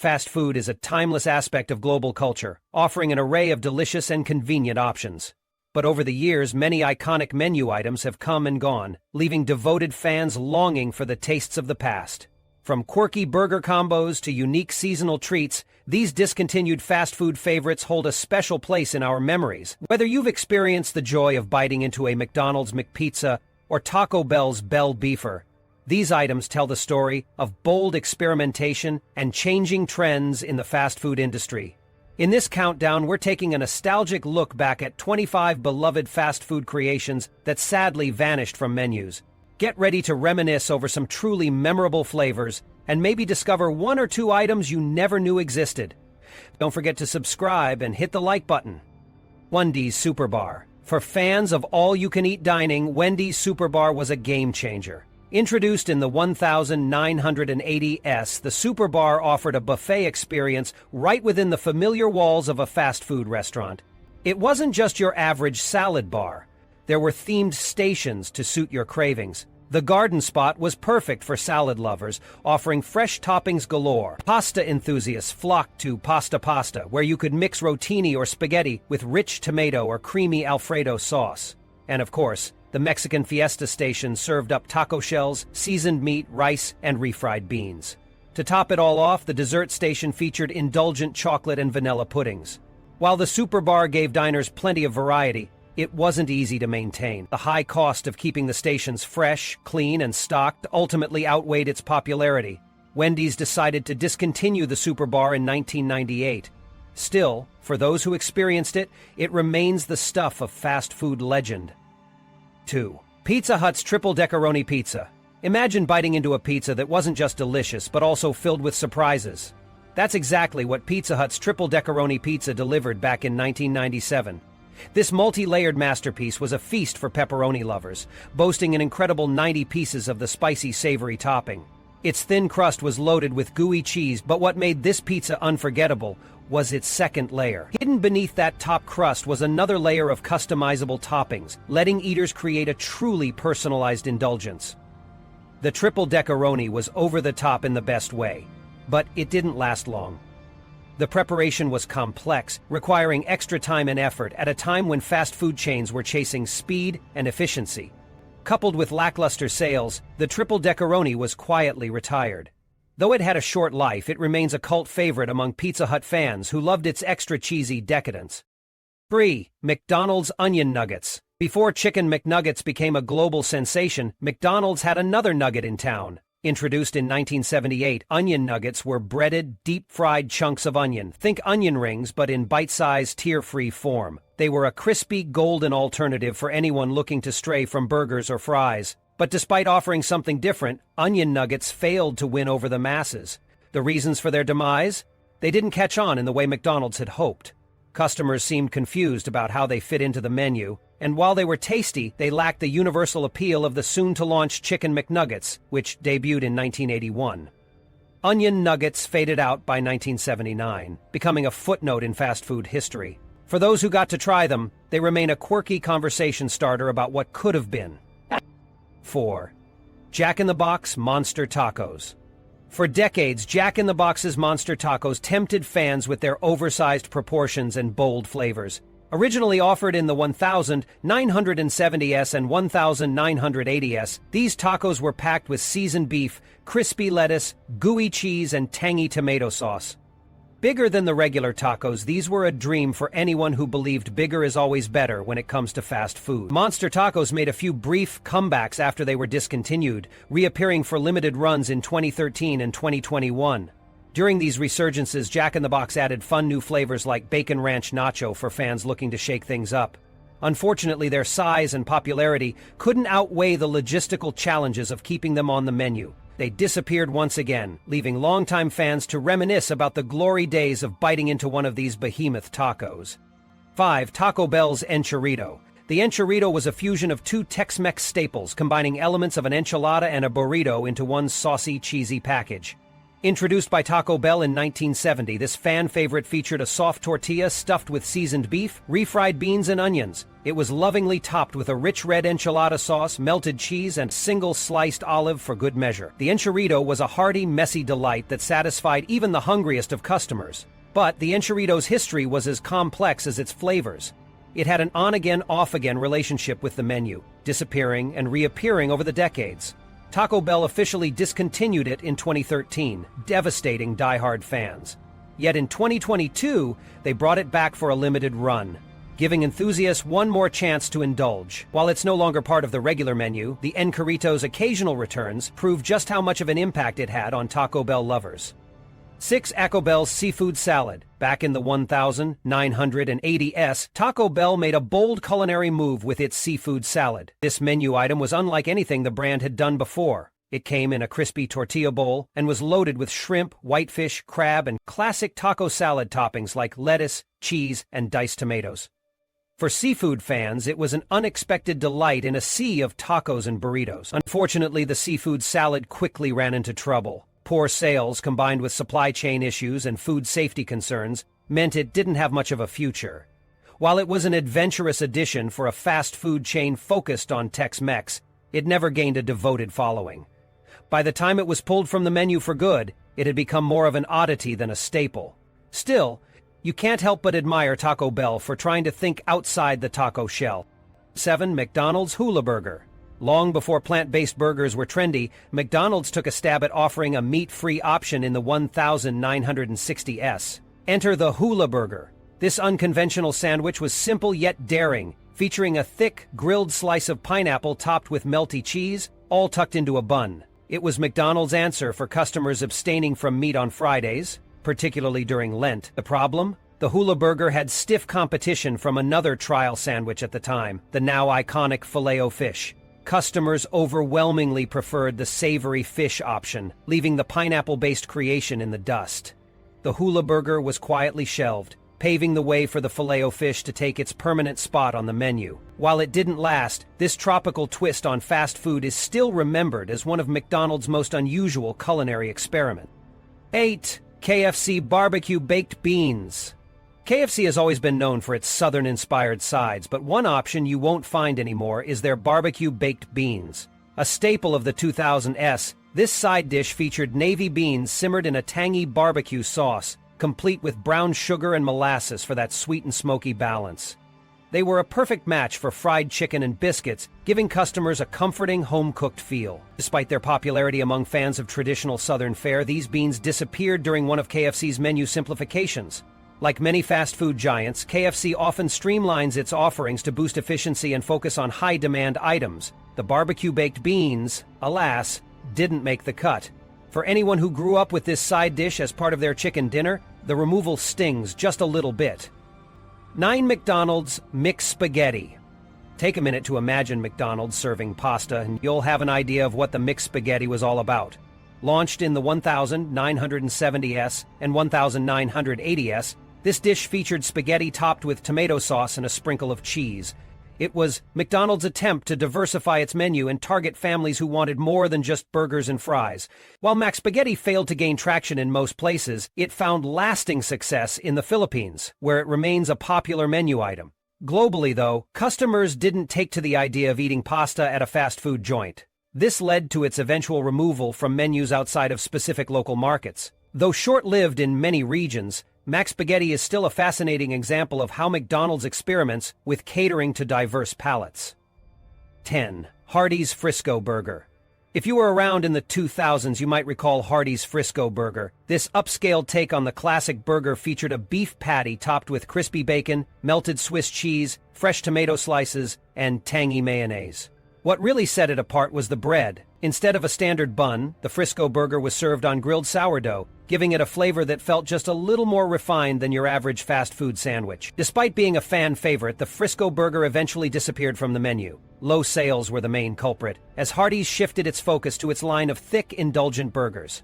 Fast food is a timeless aspect of global culture, offering an array of delicious and convenient options. But over the years, many iconic menu items have come and gone, leaving devoted fans longing for the tastes of the past. From quirky burger combos to unique seasonal treats, these discontinued fast food favorites hold a special place in our memories. Whether you've experienced the joy of biting into a McDonald's McPizza or Taco Bell's Bell Beefer, these items tell the story of bold experimentation and changing trends in the fast food industry. In this countdown, we're taking a nostalgic look back at 25 beloved fast food creations that sadly vanished from menus. Get ready to reminisce over some truly memorable flavors and maybe discover one or two items you never knew existed. Don't forget to subscribe and hit the like button. Wendy's Superbar. For fans of all-you-can-eat dining, Wendy's Superbar was a game-changer. Introduced in the 1980s, the Superbar offered a buffet experience right within the familiar walls of a fast food restaurant. It wasn't just your average salad bar. There were themed stations to suit your cravings. The garden spot was perfect for salad lovers, offering fresh toppings galore. Pasta enthusiasts flocked to Pasta, where you could mix rotini or spaghetti with rich tomato or creamy Alfredo sauce. And of course, the Mexican Fiesta station served up taco shells, seasoned meat, rice, and refried beans. To top it all off, the dessert station featured indulgent chocolate and vanilla puddings. While the Superbar gave diners plenty of variety, it wasn't easy to maintain. The high cost of keeping the stations fresh, clean, and stocked ultimately outweighed its popularity. Wendy's decided to discontinue the Superbar in 1998. Still, for those who experienced it, it remains the stuff of fast food legend. 2. Pizza Hut's Triple Deckeroni Pizza. Imagine biting into a pizza that wasn't just delicious, but also filled with surprises. That's exactly what Pizza Hut's Triple Deckeroni Pizza delivered back in 1997. This multi-layered masterpiece was a feast for pepperoni lovers, boasting an incredible 90 pieces of the spicy, savory topping. Its thin crust was loaded with gooey cheese, but what made this pizza unforgettable was its second layer. Hidden beneath that top crust was another layer of customizable toppings, letting eaters create a truly personalized indulgence. The Triple Deckeroni was over the top in the best way, but it didn't last long. The preparation was complex, requiring extra time and effort at a time when fast food chains were chasing speed and efficiency. Coupled with lackluster sales, the Triple Deckeroni was quietly retired. Though it had a short life, it remains a cult favorite among Pizza Hut fans who loved its extra cheesy decadence. 3. McDonald's Onion Nuggets. Before Chicken McNuggets became a global sensation, McDonald's had another nugget in town. Introduced in 1978, onion nuggets were breaded, deep-fried chunks of onion. Think onion rings, but in bite-sized, tear-free form. They were a crispy, golden alternative for anyone looking to stray from burgers or fries. But despite offering something different, onion nuggets failed to win over the masses. The reasons for their demise? They didn't catch on in the way McDonald's had hoped. Customers seemed confused about how they fit into the menu, and while they were tasty, they lacked the universal appeal of the soon-to-launch Chicken McNuggets, which debuted in 1981. Onion nuggets faded out by 1979, becoming a footnote in fast food history. For those who got to try them, they remain a quirky conversation starter about what could have been. 4. Jack in the Box Monster Tacos. For decades, Jack in the Box's Monster Tacos tempted fans with their oversized proportions and bold flavors. Originally offered in the 1970s and 1980s, these tacos were packed with seasoned beef, crispy lettuce, gooey cheese, and tangy tomato sauce. Bigger than the regular tacos, these were a dream for anyone who believed bigger is always better when it comes to fast food. Monster Tacos made a few brief comebacks after they were discontinued, reappearing for limited runs in 2013 and 2021. During these resurgences, Jack in the Box added fun new flavors like Bacon Ranch Nacho for fans looking to shake things up. Unfortunately, their size and popularity couldn't outweigh the logistical challenges of keeping them on the menu. They disappeared once again, leaving longtime fans to reminisce about the glory days of biting into one of these behemoth tacos. 5. Taco Bell's Enchirito. The Enchirito was a fusion of two Tex-Mex staples, combining elements of an enchilada and a burrito into one saucy, cheesy package. Introduced by Taco Bell in 1970, this fan favorite featured a soft tortilla stuffed with seasoned beef, refried beans, and onions. It was lovingly topped with a rich red enchilada sauce, melted cheese, and single-sliced olive for good measure. The Enchirito was a hearty, messy delight that satisfied even the hungriest of customers. But the Enchirito's history was as complex as its flavors. It had an on-again, off-again relationship with the menu, disappearing and reappearing over the decades. Taco Bell officially discontinued it in 2013, devastating die-hard fans. Yet in 2022, they brought it back for a limited run, giving enthusiasts one more chance to indulge. While it's no longer part of the regular menu, the Enchirito's occasional returns prove just how much of an impact it had on Taco Bell lovers. 6. Taco Bell's Seafood Salad. Back in the 1980s, Taco Bell made a bold culinary move with its seafood salad. This menu item was unlike anything the brand had done before. It came in a crispy tortilla bowl and was loaded with shrimp, whitefish, crab, and classic taco salad toppings like lettuce, cheese, and diced tomatoes. For seafood fans, it was an unexpected delight in a sea of tacos and burritos. Unfortunately, the seafood salad quickly ran into trouble. Poor sales, combined with supply chain issues and food safety concerns, meant it didn't have much of a future. While it was an adventurous addition for a fast food chain focused on Tex-Mex, it never gained a devoted following. By the time it was pulled from the menu for good, it had become more of an oddity than a staple. Still, you can't help but admire Taco Bell for trying to think outside the taco shell. 7. McDonald's Hula Burger. Long before plant-based burgers were trendy, McDonald's took a stab at offering a meat-free option in the 1960s. Enter the Hula Burger. This unconventional sandwich was simple yet daring, featuring a thick, grilled slice of pineapple topped with melty cheese, all tucked into a bun. It was McDonald's answer for customers abstaining from meat on Fridays, particularly during Lent. The problem? The Hula Burger had stiff competition from another trial sandwich at the time, the now iconic Filet-O fish. Customers overwhelmingly preferred the savory fish option, leaving the pineapple-based creation in the dust. The Hula Burger was quietly shelved, paving the way for the Filet-O fish to take its permanent spot on the menu. While it didn't last, this tropical twist on fast food is still remembered as one of McDonald's most unusual culinary experiments. 8. KFC Barbecue Baked Beans. KFC has always been known for its Southern-inspired sides, but one option you won't find anymore is their barbecue baked beans. A staple of the 2000s, this side dish featured navy beans simmered in a tangy barbecue sauce, complete with brown sugar and molasses for that sweet and smoky balance. They were a perfect match for fried chicken and biscuits, giving customers a comforting, home-cooked feel. Despite their popularity among fans of traditional Southern fare, these beans disappeared during one of KFC's menu simplifications. Like many fast food giants, KFC often streamlines its offerings to boost efficiency and focus on high-demand items. The barbecue-baked beans, alas, didn't make the cut. For anyone who grew up with this side dish as part of their chicken dinner, the removal stings just a little bit. 9. McDonald's McSpaghetti. Take a minute to imagine McDonald's serving pasta, and you'll have an idea of what the McSpaghetti was all about. Launched in the 1970s and 1980s, this dish featured spaghetti topped with tomato sauce and a sprinkle of cheese. It was McDonald's attempt to diversify its menu and target families who wanted more than just burgers and fries. While McSpaghetti failed to gain traction in most places, it found lasting success in the Philippines, where it remains a popular menu item. Globally, though, customers didn't take to the idea of eating pasta at a fast food joint. This led to its eventual removal from menus outside of specific local markets. Though short-lived in many regions, McSpaghetti is still a fascinating example of how McDonald's experiments with catering to diverse palates. 10. Hardee's Frisco Burger. If you were around in the 2000s, you might recall Hardee's Frisco Burger. This upscale take on the classic burger featured a beef patty topped with crispy bacon, melted Swiss cheese, fresh tomato slices, and tangy mayonnaise. What really set it apart was the bread. Instead of a standard bun, the Frisco Burger was served on grilled sourdough, giving it a flavor that felt just a little more refined than your average fast food sandwich. Despite being a fan favorite, the Frisco Burger eventually disappeared from the menu. Low sales were the main culprit, as Hardee's shifted its focus to its line of thick, indulgent burgers.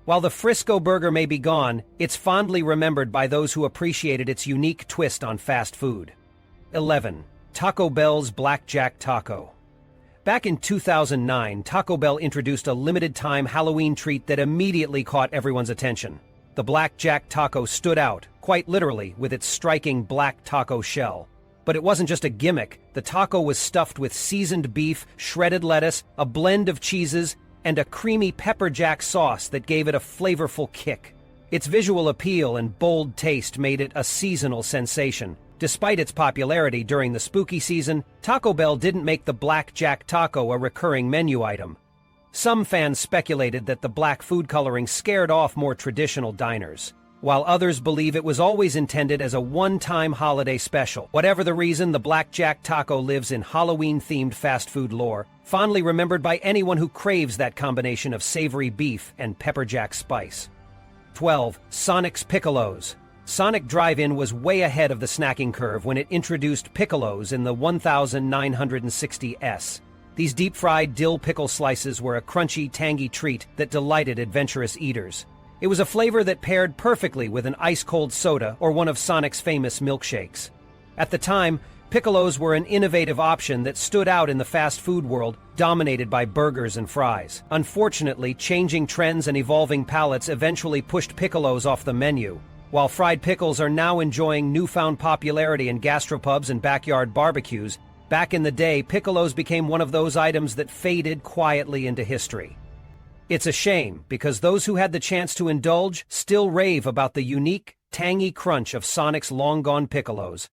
While the Frisco Burger may be gone, it's fondly remembered by those who appreciated its unique twist on fast food. 11. Taco Bell's Blackjack Taco. Back in 2009, Taco Bell introduced a limited-time Halloween treat that immediately caught everyone's attention. The Blackjack taco stood out, quite literally, with its striking black taco shell. But it wasn't just a gimmick. The taco was stuffed with seasoned beef, shredded lettuce, a blend of cheeses, and a creamy pepper jack sauce that gave it a flavorful kick. Its visual appeal and bold taste made it a seasonal sensation. Despite its popularity during the spooky season, Taco Bell didn't make the Blackjack taco a recurring menu item. Some fans speculated that the black food coloring scared off more traditional diners, while others believe it was always intended as a one-time holiday special. Whatever the reason, the Blackjack taco lives in Halloween-themed fast food lore, fondly remembered by anyone who craves that combination of savory beef and pepper jack spice. 12. Sonic's Piccolos. Sonic Drive-In was way ahead of the snacking curve when it introduced Pickle-Os in the 1960s. These deep-fried dill pickle slices were a crunchy, tangy treat that delighted adventurous eaters. It was a flavor that paired perfectly with an ice-cold soda or one of Sonic's famous milkshakes. At the time, Pickle-Os were an innovative option that stood out in the fast food world, dominated by burgers and fries. Unfortunately, changing trends and evolving palates eventually pushed Pickle-Os off the menu. While fried pickles are now enjoying newfound popularity in gastropubs and backyard barbecues, back in the day, Pickle-Os became one of those items that faded quietly into history. It's a shame, because those who had the chance to indulge still rave about the unique, tangy crunch of Sonic's long-gone Pickle-Os.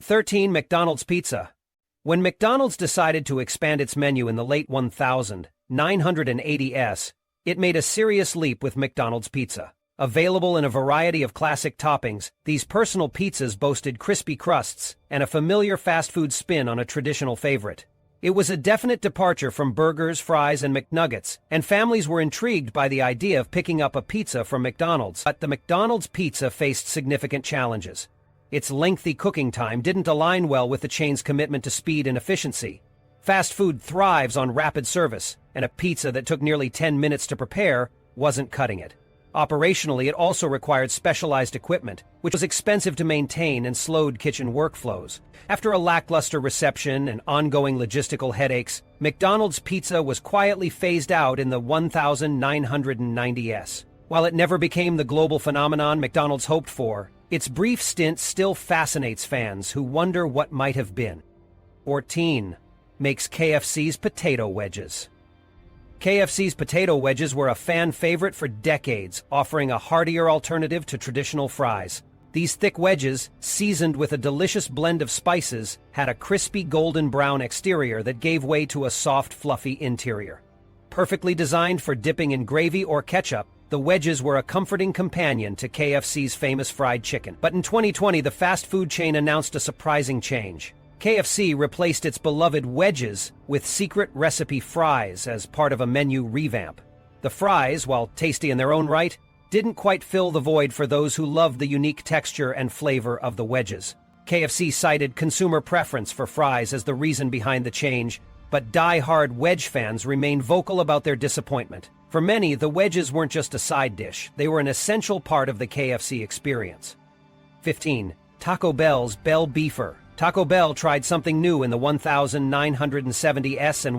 13. McDonald's Pizza. When McDonald's decided to expand its menu in the late 1980s, it made a serious leap with McDonald's Pizza. Available in a variety of classic toppings, these personal pizzas boasted crispy crusts and a familiar fast food spin on a traditional favorite. It was a definite departure from burgers, fries, and McNuggets, and families were intrigued by the idea of picking up a pizza from McDonald's. But the McDonald's pizza faced significant challenges. Its lengthy cooking time didn't align well with the chain's commitment to speed and efficiency. Fast food thrives on rapid service, and a pizza that took nearly 10 minutes to prepare wasn't cutting it. Operationally, it also required specialized equipment, which was expensive to maintain and slowed kitchen workflows. After a lackluster reception and ongoing logistical headaches, McDonald's Pizza was quietly phased out in the 1990s. While it never became the global phenomenon McDonald's hoped for, its brief stint still fascinates fans who wonder what might have been. 14. Makes KFC's Potato Wedges. KFC's potato wedges were a fan favorite for decades, offering a heartier alternative to traditional fries. These thick wedges, seasoned with a delicious blend of spices, had a crispy golden brown exterior that gave way to a soft, fluffy interior. Perfectly designed for dipping in gravy or ketchup, the wedges were a comforting companion to KFC's famous fried chicken. But in 2020, the fast food chain announced a surprising change. KFC replaced its beloved wedges with secret recipe fries as part of a menu revamp. The fries, while tasty in their own right, didn't quite fill the void for those who loved the unique texture and flavor of the wedges. KFC cited consumer preference for fries as the reason behind the change, but die-hard wedge fans remained vocal about their disappointment. For many, the wedges weren't just a side dish, they were an essential part of the KFC experience. 15. Taco Bell's Bell Beefer. Taco Bell tried something new in the 1970s and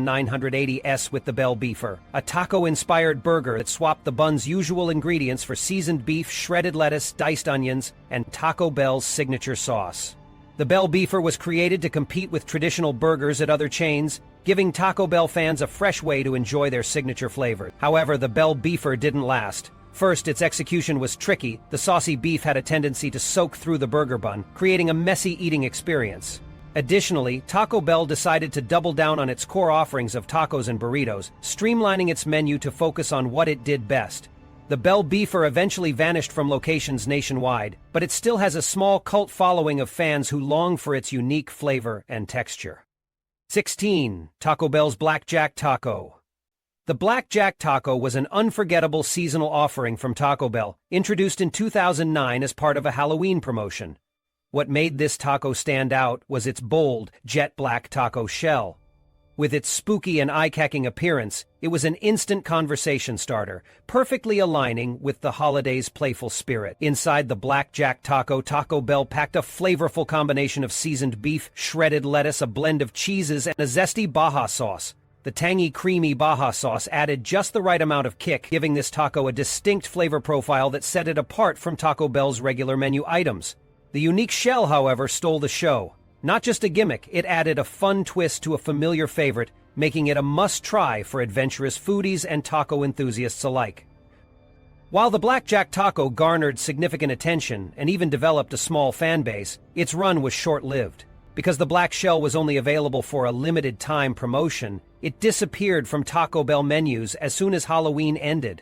1980s with the Bell Beefer, a taco-inspired burger that swapped the bun's usual ingredients for seasoned beef, shredded lettuce, diced onions, and Taco Bell's signature sauce. The Bell Beefer was created to compete with traditional burgers at other chains, giving Taco Bell fans a fresh way to enjoy their signature flavor. However, the Bell Beefer didn't last. First, its execution was tricky. The saucy beef had a tendency to soak through the burger bun, creating a messy eating experience. Additionally, Taco Bell decided to double down on its core offerings of tacos and burritos, streamlining its menu to focus on what it did best. The Bell Beefer eventually vanished from locations nationwide, but it still has a small cult following of fans who long for its unique flavor and texture. 16. Taco Bell's Blackjack Taco. The Blackjack Taco was an unforgettable seasonal offering from Taco Bell, introduced in 2009 as part of a Halloween promotion. What made this taco stand out was its bold, jet black taco shell. With its spooky and eye-catching appearance, it was an instant conversation starter, perfectly aligning with the holiday's playful spirit. Inside the Blackjack taco, Taco Bell packed a flavorful combination of seasoned beef, shredded lettuce, a blend of cheeses, and a zesty Baja sauce. The tangy, creamy Baja sauce added just the right amount of kick, giving this taco a distinct flavor profile that set it apart from Taco Bell's regular menu items. The unique shell, however, stole the show. Not just a gimmick, it added a fun twist to a familiar favorite, making it a must-try for adventurous foodies and taco enthusiasts alike. While the Blackjack taco garnered significant attention and even developed a small fan base, its run was short-lived. Because the black shell was only available for a limited-time promotion, it disappeared from Taco Bell menus as soon as Halloween ended.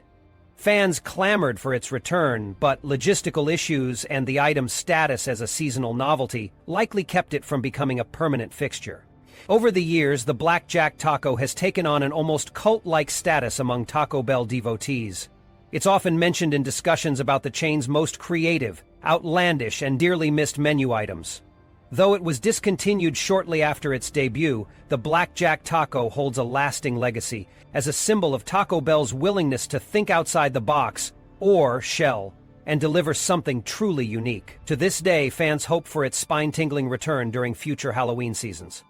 Fans clamored for its return, but logistical issues and the item's status as a seasonal novelty likely kept it from becoming a permanent fixture. Over the years, the Blackjack taco has taken on an almost cult-like status among Taco Bell devotees. It's often mentioned in discussions about the chain's most creative, outlandish, and dearly missed menu items. Though it was discontinued shortly after its debut, the Blackjack taco holds a lasting legacy as a symbol of Taco Bell's willingness to think outside the box, or shell, and deliver something truly unique. To this day, fans hope for its spine-tingling return during future Halloween seasons.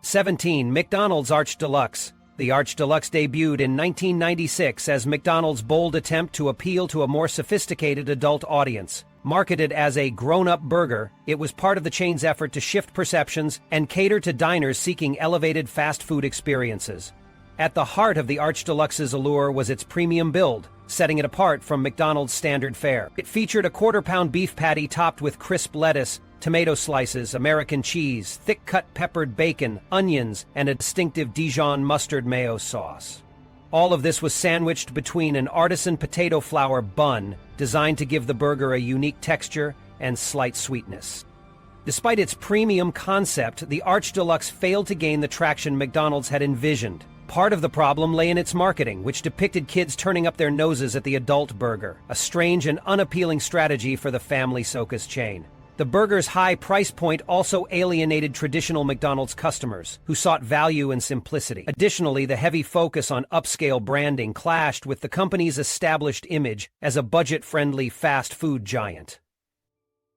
17. McDonald's Arch Deluxe. The Arch Deluxe debuted in 1996 as McDonald's bold attempt to appeal to a more sophisticated adult audience. Marketed as a grown-up burger, it was part of the chain's effort to shift perceptions and cater to diners seeking elevated fast food experiences. At the heart of the Arch Deluxe's allure was its premium build, setting it apart from McDonald's standard fare. It featured a quarter-pound beef patty topped with crisp lettuce, tomato slices, American cheese, thick-cut peppered bacon, onions, and a distinctive Dijon mustard mayo sauce. All of this was sandwiched between an artisan potato flour bun designed to give the burger a unique texture and slight sweetness. Despite its premium concept, the Arch Deluxe failed to gain the traction McDonald's had envisioned. Part of the problem lay in its marketing, which depicted kids turning up their noses at the adult burger, a strange and unappealing strategy for the family-focused chain. The burger's high price point also alienated traditional McDonald's customers, who sought value and simplicity. Additionally, the heavy focus on upscale branding clashed with the company's established image as a budget-friendly fast food giant.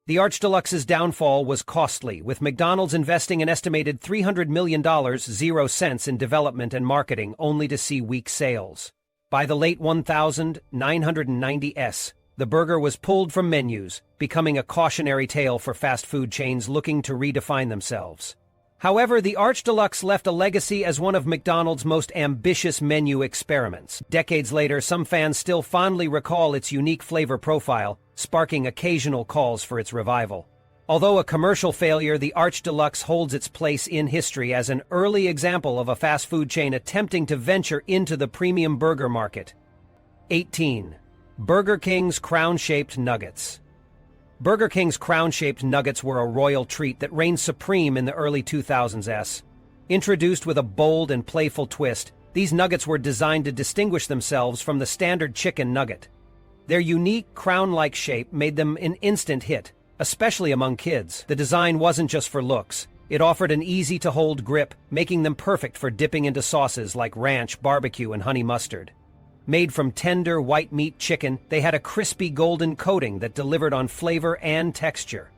The Arch Deluxe's downfall was costly, with McDonald's investing an estimated $300 million, 0 cents in development and marketing, only to see weak sales. By the late 1990s, the burger was pulled from menus, becoming a cautionary tale for fast food chains looking to redefine themselves. However, the Arch Deluxe left a legacy as one of McDonald's most ambitious menu experiments. Decades later, some fans still fondly recall its unique flavor profile, sparking occasional calls for its revival. Although a commercial failure, the Arch Deluxe holds its place in history as an early example of a fast food chain attempting to venture into the premium burger market. 18. Burger King's Crown-Shaped Nuggets. Burger King's crown-shaped nuggets were a royal treat that reigned supreme in the early 2000s. Introduced with a bold and playful twist, these nuggets were designed to distinguish themselves from the standard chicken nugget. Their unique crown-like shape made them an instant hit, especially among kids. The design wasn't just for looks. It offered an easy-to-hold grip, making them perfect for dipping into sauces like ranch, barbecue, and honey mustard. Made from tender white meat chicken, they had a crispy golden coating that delivered on flavor and texture.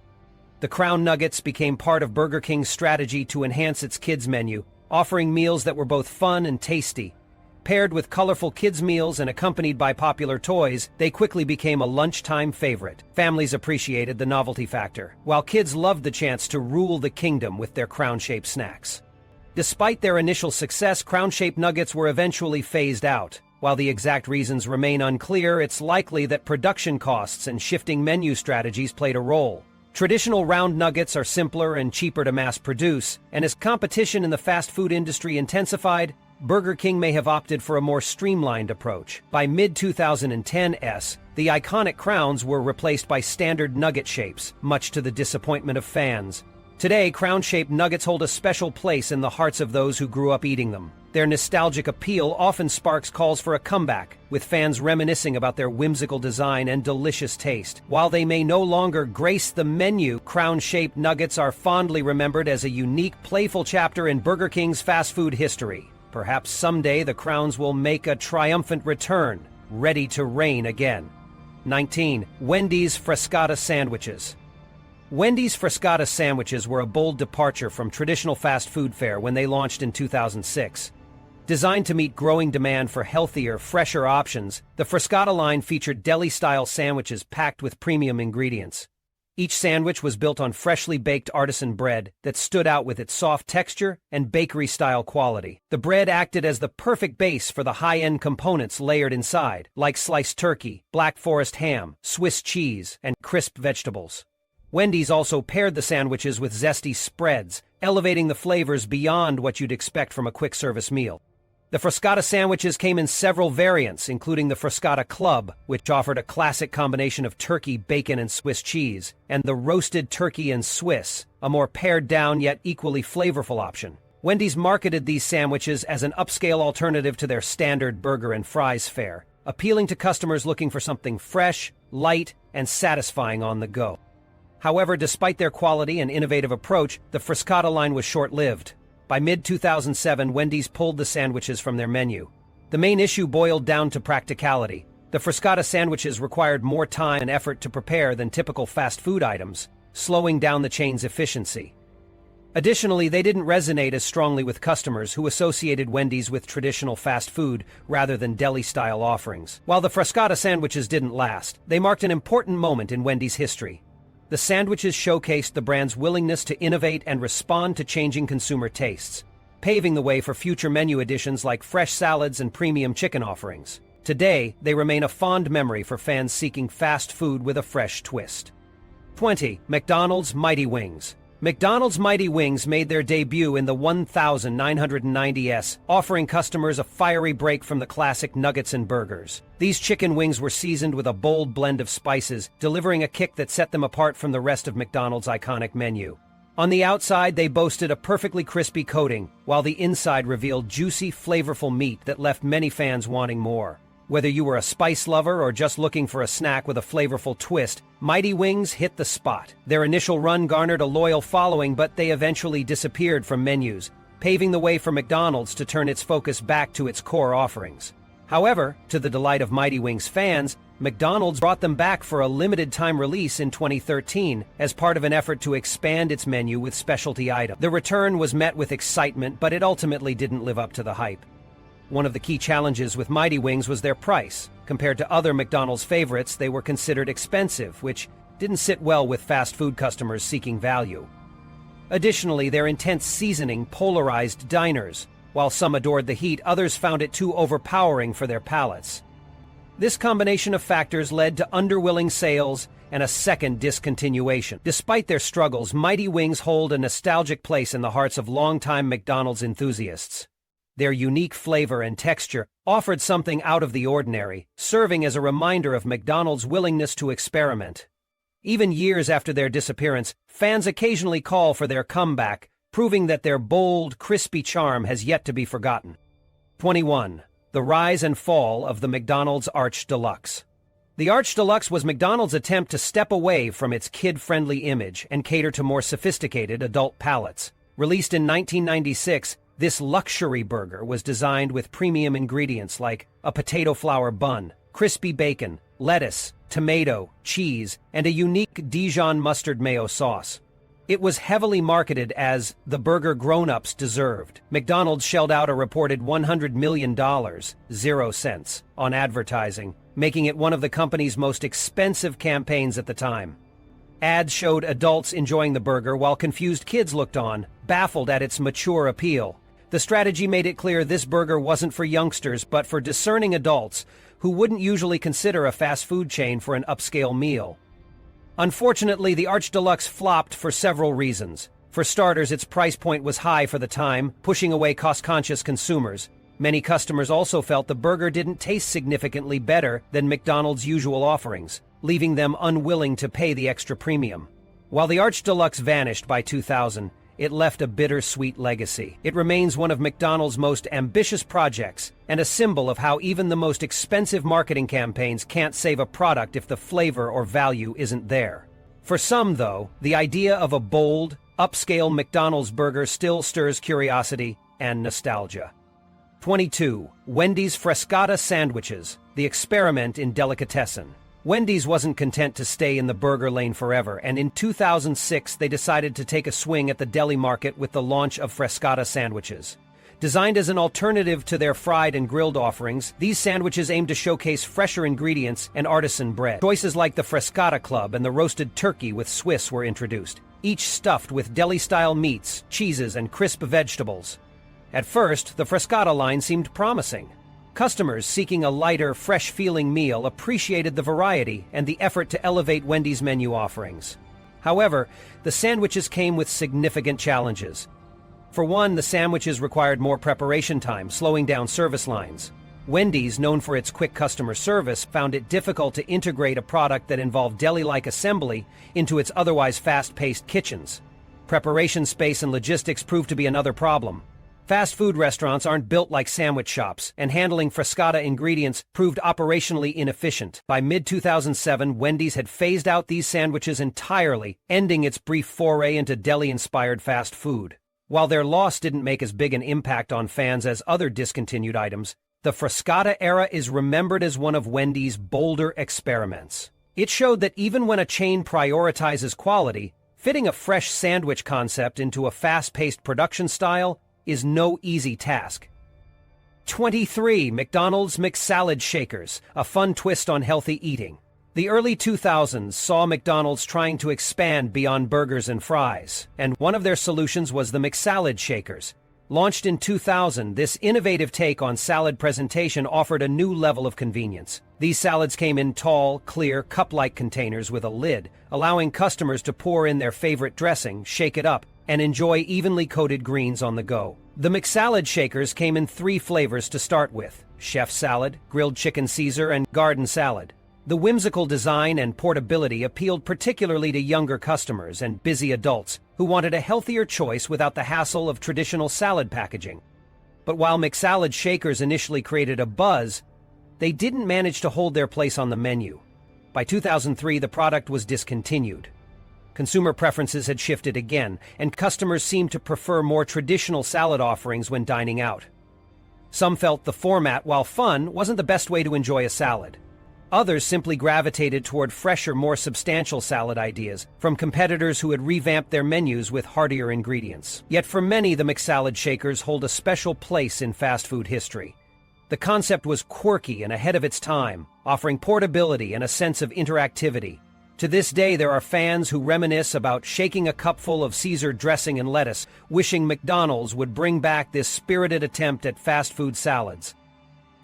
The Crown Nuggets became part of Burger King's strategy to enhance its kids' menu, offering meals that were both fun and tasty. Paired with colorful kids' meals and accompanied by popular toys, they quickly became a lunchtime favorite. Families appreciated the novelty factor, while kids loved the chance to rule the kingdom with their crown-shaped snacks. Despite their initial success, crown-shaped nuggets were eventually phased out. While the exact reasons remain unclear, it's likely that production costs and shifting menu strategies played a role. Traditional round nuggets are simpler and cheaper to mass-produce, and as competition in the fast food industry intensified, Burger King may have opted for a more streamlined approach. By mid-2010s, the iconic crowns were replaced by standard nugget shapes, much to the disappointment of fans. Today, crown-shaped nuggets hold a special place in the hearts of those who grew up eating them. Their nostalgic appeal often sparks calls for a comeback, with fans reminiscing about their whimsical design and delicious taste. While they may no longer grace the menu, crown-shaped nuggets are fondly remembered as a unique, playful chapter in Burger King's fast food history. Perhaps someday the crowns will make a triumphant return, ready to reign again. 19. Wendy's Frescata Sandwiches. Wendy's Frescata sandwiches were a bold departure from traditional fast food fare when they launched in 2006. Designed to meet growing demand for healthier, fresher options, the Frescata line featured deli-style sandwiches packed with premium ingredients. Each sandwich was built on freshly baked artisan bread that stood out with its soft texture and bakery-style quality. The bread acted as the perfect base for the high-end components layered inside, like sliced turkey, black forest ham, Swiss cheese, and crisp vegetables. Wendy's also paired the sandwiches with zesty spreads, elevating the flavors beyond what you'd expect from a quick-service meal. The Frescata sandwiches came in several variants, including the Frescata Club, which offered a classic combination of turkey, bacon, and Swiss cheese, and the Roasted Turkey and Swiss, a more pared-down yet equally flavorful option. Wendy's marketed these sandwiches as an upscale alternative to their standard burger and fries fare, appealing to customers looking for something fresh, light, and satisfying on the go. However, despite their quality and innovative approach, the Frescata line was short-lived. By mid-2007, Wendy's pulled the sandwiches from their menu. The main issue boiled down to practicality. The Frescata sandwiches required more time and effort to prepare than typical fast food items, slowing down the chain's efficiency. Additionally, they didn't resonate as strongly with customers who associated Wendy's with traditional fast food rather than deli-style offerings. While the Frescata sandwiches didn't last, they marked an important moment in Wendy's history. The sandwiches showcased the brand's willingness to innovate and respond to changing consumer tastes, paving the way for future menu additions like fresh salads and premium chicken offerings. Today, they remain a fond memory for fans seeking fast food with a fresh twist. 20. McDonald's Mighty Wings. McDonald's Mighty Wings made their debut in the 1990s, offering customers a fiery break from the classic nuggets and burgers. These chicken wings were seasoned with a bold blend of spices, delivering a kick that set them apart from the rest of McDonald's iconic menu. On the outside, they boasted a perfectly crispy coating, while the inside revealed juicy, flavorful meat that left many fans wanting more. Whether you were a spice lover or just looking for a snack with a flavorful twist, Mighty Wings hit the spot. Their initial run garnered a loyal following, but they eventually disappeared from menus, paving the way for McDonald's to turn its focus back to its core offerings. However, to the delight of Mighty Wings fans, McDonald's brought them back for a limited-time release in 2013 as part of an effort to expand its menu with specialty items. The return was met with excitement, but it ultimately didn't live up to the hype. One of the key challenges with Mighty Wings was their price. Compared to other McDonald's favorites, they were considered expensive, which didn't sit well with fast food customers seeking value. Additionally, their intense seasoning polarized diners. While some adored the heat, others found it too overpowering for their palates. This combination of factors led to underwhelming sales and a second discontinuation. Despite their struggles, Mighty Wings hold a nostalgic place in the hearts of longtime McDonald's enthusiasts. Their unique flavor and texture offered something out of the ordinary, serving as a reminder of McDonald's willingness to experiment. Even years after their disappearance, fans occasionally call for their comeback, proving that their bold, crispy charm has yet to be forgotten. 21. The rise and fall of the McDonald's Arch Deluxe. The Arch Deluxe was McDonald's attempt to step away from its kid-friendly image and cater to more sophisticated adult palates. Released in 1996, this luxury burger was designed with premium ingredients like a potato flour bun, crispy bacon, lettuce, tomato, cheese, and a unique Dijon mustard mayo sauce. It was heavily marketed as the burger grown-ups deserved. McDonald's shelled out a reported $100 million, 0 cents, on advertising, making it one of the company's most expensive campaigns at the time. Ads showed adults enjoying the burger while confused kids looked on, baffled at its mature appeal. The strategy made it clear this burger wasn't for youngsters but for discerning adults who wouldn't usually consider a fast food chain for an upscale meal. Unfortunately, the Arch Deluxe flopped for several reasons. For starters, its price point was high for the time, pushing away cost-conscious consumers. Many customers also felt the burger didn't taste significantly better than McDonald's usual offerings, leaving them unwilling to pay the extra premium. While the Arch Deluxe vanished by 2000, it left a bittersweet legacy. It remains one of McDonald's most ambitious projects and a symbol of how even the most expensive marketing campaigns can't save a product if the flavor or value isn't there. For some, though, the idea of a bold, upscale McDonald's burger still stirs curiosity and nostalgia. 22. Wendy's Frescata Sandwiches, the experiment in delicatessen. Wendy's wasn't content to stay in the burger lane forever, and in 2006 they decided to take a swing at the deli market with the launch of Frescata sandwiches. Designed as an alternative to their fried and grilled offerings, these sandwiches aim to showcase fresher ingredients and artisan bread. Choices like the Frescata Club and the roasted turkey with Swiss were introduced, each stuffed with deli-style meats, cheeses, and crisp vegetables. At first, the Frescata line seemed promising. Customers seeking a lighter, fresh-feeling meal appreciated the variety and the effort to elevate Wendy's menu offerings. However, the sandwiches came with significant challenges. For one, the sandwiches required more preparation time, slowing down service lines. Wendy's, known for its quick customer service, found it difficult to integrate a product that involved deli-like assembly into its otherwise fast-paced kitchens. Preparation space and logistics proved to be another problem. Fast food restaurants aren't built like sandwich shops, and handling Frescata ingredients proved operationally inefficient. By mid-2007, Wendy's had phased out these sandwiches entirely, ending its brief foray into deli-inspired fast food. While their loss didn't make as big an impact on fans as other discontinued items, the Frescata era is remembered as one of Wendy's bolder experiments. It showed that even when a chain prioritizes quality, fitting a fresh sandwich concept into a fast-paced production style is no easy task. 23. McDonald's McSalad Shakers, a fun twist on healthy eating. The early 2000s saw McDonald's trying to expand beyond burgers and fries, and one of their solutions was the McSalad Shakers. Launched in 2000, this innovative take on salad presentation offered a new level of convenience. These salads came in tall, clear, cup-like containers with a lid, allowing customers to pour in their favorite dressing, shake it up, and enjoy evenly coated greens on the go. The McSalad Shakers came in 3 flavors to start with: chef salad, grilled chicken Caesar, and garden salad. The whimsical design and portability appealed particularly to younger customers and busy adults who wanted a healthier choice without the hassle of traditional salad packaging. But while McSalad Shakers initially created a buzz, they didn't manage to hold their place on the menu. By 2003, the product was discontinued. Consumer preferences had shifted again, and customers seemed to prefer more traditional salad offerings when dining out. Some felt the format, while fun, wasn't the best way to enjoy a salad. Others simply gravitated toward fresher, more substantial salad ideas from competitors who had revamped their menus with heartier ingredients. Yet for many, the McSalad Shakers hold a special place in fast food history. The concept was quirky and ahead of its time, offering portability and a sense of interactivity. To this day, there are fans who reminisce about shaking a cupful of Caesar dressing and lettuce, wishing McDonald's would bring back this spirited attempt at fast food salads.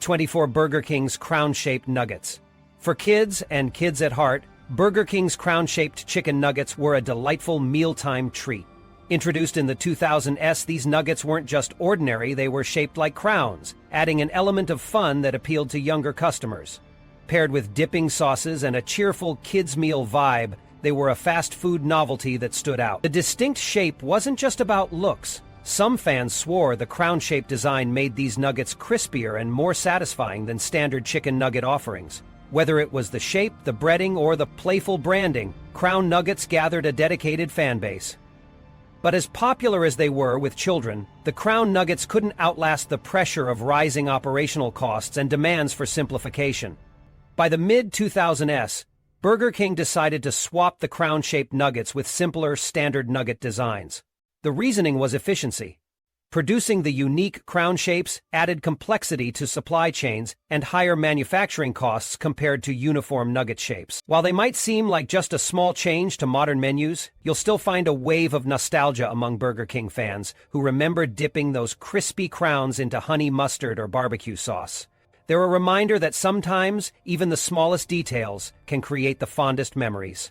24. Burger King's Crown-Shaped Nuggets. For kids and kids at heart, Burger King's crown-shaped chicken nuggets were a delightful mealtime treat. Introduced in the 2000s, these nuggets weren't just ordinary, they were shaped like crowns, adding an element of fun that appealed to younger customers. Paired with dipping sauces and a cheerful kids' meal vibe, they were a fast food novelty that stood out. The distinct shape wasn't just about looks. Some fans swore the crown-shaped design made these nuggets crispier and more satisfying than standard chicken nugget offerings. Whether it was the shape, the breading, or the playful branding, Crown Nuggets gathered a dedicated fan base. But as popular as they were with children, the Crown Nuggets couldn't outlast the pressure of rising operational costs and demands for simplification. By the mid-2000s, Burger King decided to swap the crown-shaped nuggets with simpler, standard nugget designs. The reasoning was efficiency. Producing the unique crown shapes added complexity to supply chains and higher manufacturing costs compared to uniform nugget shapes. While they might seem like just a small change to modern menus, you'll still find a wave of nostalgia among Burger King fans who remember dipping those crispy crowns into honey mustard or barbecue sauce. They're a reminder that sometimes even the smallest details can create the fondest memories.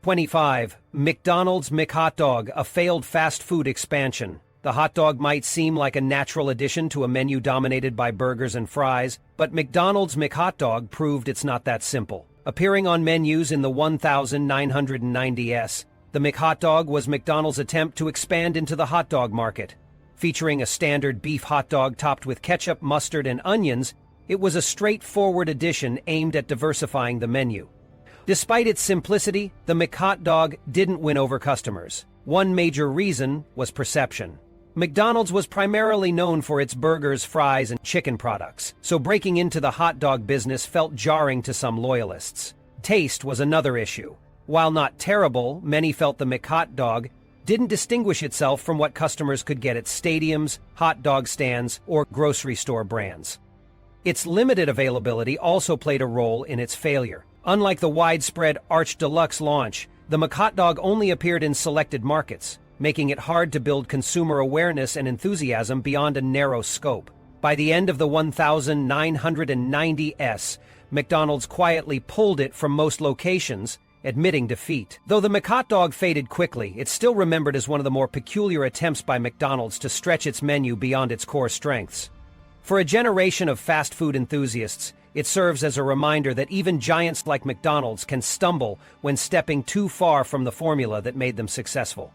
25. McDonald's McHotDog, a failed fast food expansion. The hot dog might seem like a natural addition to a menu dominated by burgers and fries, but McDonald's McHotDog proved it's not that simple. Appearing on menus in the 1990s, The McHotdog was McDonald's attempt to expand into the hot dog market. Featuring a standard beef hot dog topped with ketchup, mustard, and onions, it was a straightforward addition aimed at diversifying the menu. Despite its simplicity, the McHotdog didn't win over customers. One major reason was perception. McDonald's was primarily known for its burgers, fries, and chicken products, so breaking into the hot dog business felt jarring to some loyalists. Taste was another issue. While not terrible, many felt the McHotdog didn't distinguish itself from what customers could get at stadiums, hot dog stands, or grocery store brands. Its limited availability also played a role in its failure. Unlike the widespread Arch Deluxe launch, the McHotdog only appeared in selected markets, making it hard to build consumer awareness and enthusiasm beyond a narrow scope. By the end of the 1990s, McDonald's quietly pulled it from most locations, admitting defeat. Though the McHotdog faded quickly, it's still remembered as one of the more peculiar attempts by McDonald's to stretch its menu beyond its core strengths. For a generation of fast food enthusiasts, it serves as a reminder that even giants like McDonald's can stumble when stepping too far from the formula that made them successful.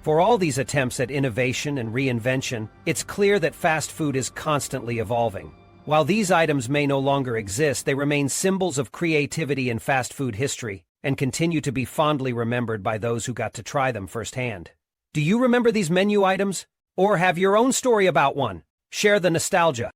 For all these attempts at innovation and reinvention, it's clear that fast food is constantly evolving. While these items may no longer exist, they remain symbols of creativity in fast food history and continue to be fondly remembered by those who got to try them firsthand. Do you remember these menu items? Or have your own story about one? Share the nostalgia.